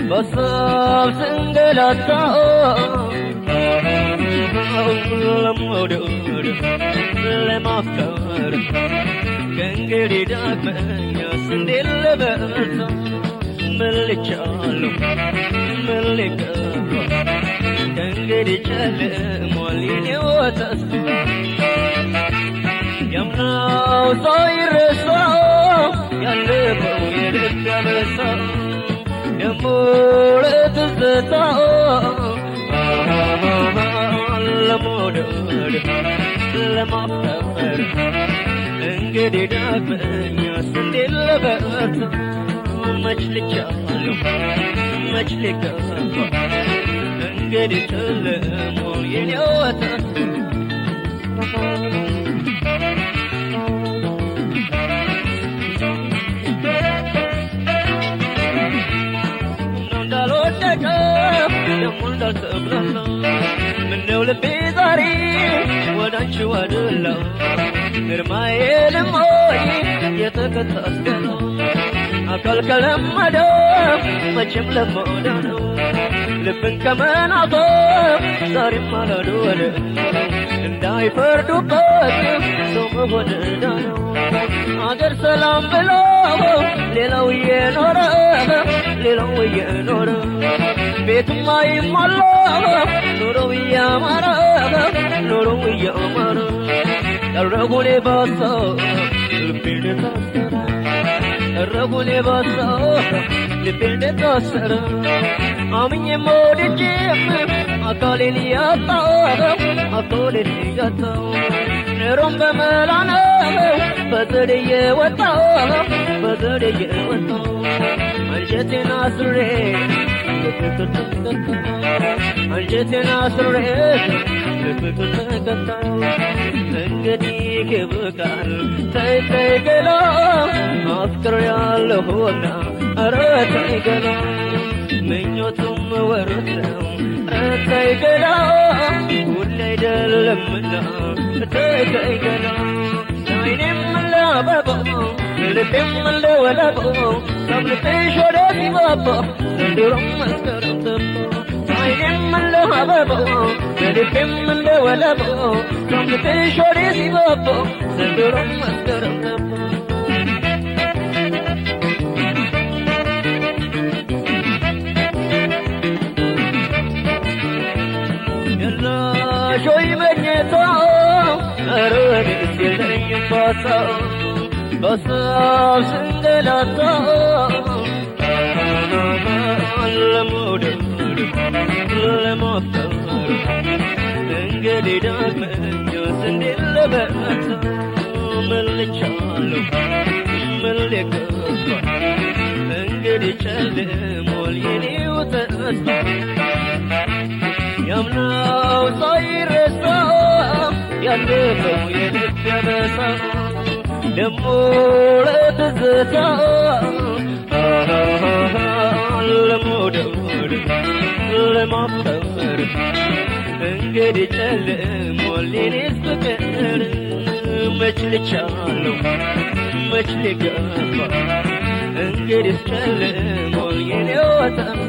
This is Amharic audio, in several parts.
بصاب سنجلاتا لمودود لمافكر كنجري داكمنيا سندل برتا ملچالو ملكا كنجري چل موليني وتس يمناو صايرسا يلبو يركبسا يمورت زتا لمودود لمافكر እንግዲህ ዳግመኛ ስንዴል በርታ መች ልቻለሁ መች ልገፋ እንግዲህ ጨልሞ የኔ ወተት እንዳልወደቀ ደሞ እንዳልተብላላ ምነው ልቤ ዛሬ ወዳንቺ ወደላ ግርማዬ ልሞይ የተከታተለ አካል ከለመደው መቼም ለመደ ነው ልብን ከመናፈቅ ዛሬም አላልወለ እንዳይፈርዱበት ሰው መሆን ዕዳ ነው አገር ሰላም ብሎ ሌላው እየኖረ ቤቱም አይሟላ ኑሮው እያማረ الرجل يبصر لبين تأثر الرجل يبصر لبين تأثر أمي مود الجيم أطول لي يطار نرم بملانا بدري وطار أنجتي ناصرين أنجتي ناصرين እንግዲህ ይብቃል ተይ ገላ አፍቅር ያለሁና ኧረ ተይ ገላ ምኞቱም ወረት ነው ተይ ገላ ሁሌ አይደለምና ተይ ገላ አይኔም ለአበባ ልቤም ለወለባ ሰምተሽ ወደ ሲባባ ዘንድሮም መስከረም ገባ አይኔም ለአበባ ልቤም ለወለባ ሰምተሽ ወደ ሲባባ ዘንድሮም መስከረም ገባ የላሾይ መኝታ ኧረ ደስ የለኝም ባታ በሳብ ስንገላታ ለመውደድ ለማፍቀር እንግዲህ ዳግመኛ ስንዴል በርታ ምን ልቻለሁ ምን ልገፋ እንግዲህ ጨልሟል የኔው ተስፋ ያምናው ሳይረሳ ያለፈው የልብ ያበሳ ደሞ ለትዝታ ለመውደድ ለማፍቀር እንግዲህ ጨልሟል የኔስ ፍቅር መች ልቻለሁ መች ልገፋ እንግዲህ ጨልሟል የኔው ተስፋ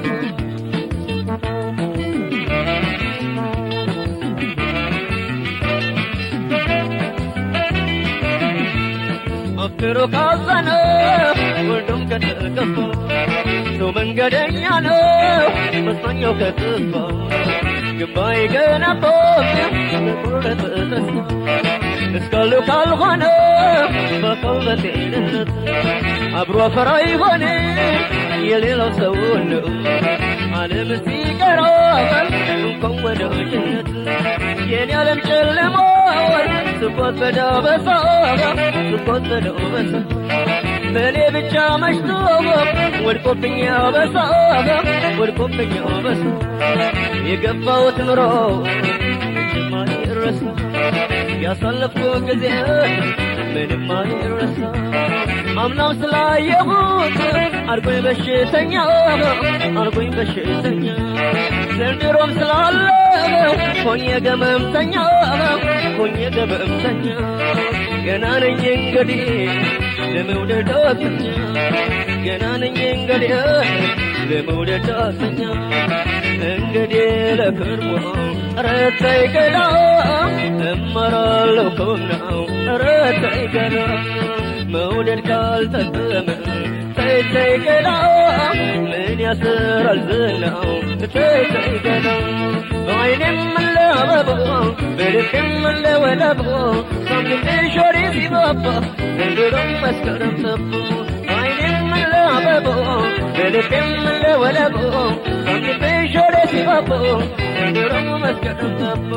ፍቅሩ ካዘነ ወልዶም ከተከፋ ሰው መንገደኛ ነው መስማኛው ከተስፋ ግባይ ገነቦ በቁርጥ ተስፋ እስካሉ ካልሆነ በሰው በጤንነት አብሮ አፈራ ይሆን የሌላው ሰው ነው ዓለም ሲቀራ እንኳን ወደ ጀነት የኔ ዓለም ጨለሟል ስቆት በዳበሳ በኔ ብቻ መሽቶ ወድቆብኝ አበሳ የገባሁት ኑሮ ምንም አይረሳ ያሳለፍኩት ጊዜ ምንም አይረሳ አምናም ስላየሁት አርጎኝ በሽተኛ ዘንድሮም ስላለ ሆኜ ገመምተኛ ገና ነኝ እንግዲህ ለመውደድ ወጥኛ ገና ነኝ እንግዲህ ለመውደድ ዳተኛ እንግዲህ ለክርሞ ረተይ ገላ እመራለሁ ከሆናው ረተይ ገላ መውደድ ካልተጠመ ተይ ገላ ምን ያስራል ዝናው ተይ ገላ በዓይኔም ለአበባ በልቤም ለወለባ ሳምንሽ ወሬ ሲባባ ዘንድሮም መስከረም ጠባ በዓይኔም ለአበባ በልቤም ለወለባ ሳምንሽ ወሬ ሲባባ ዘንድሮም መስከረም ጠባ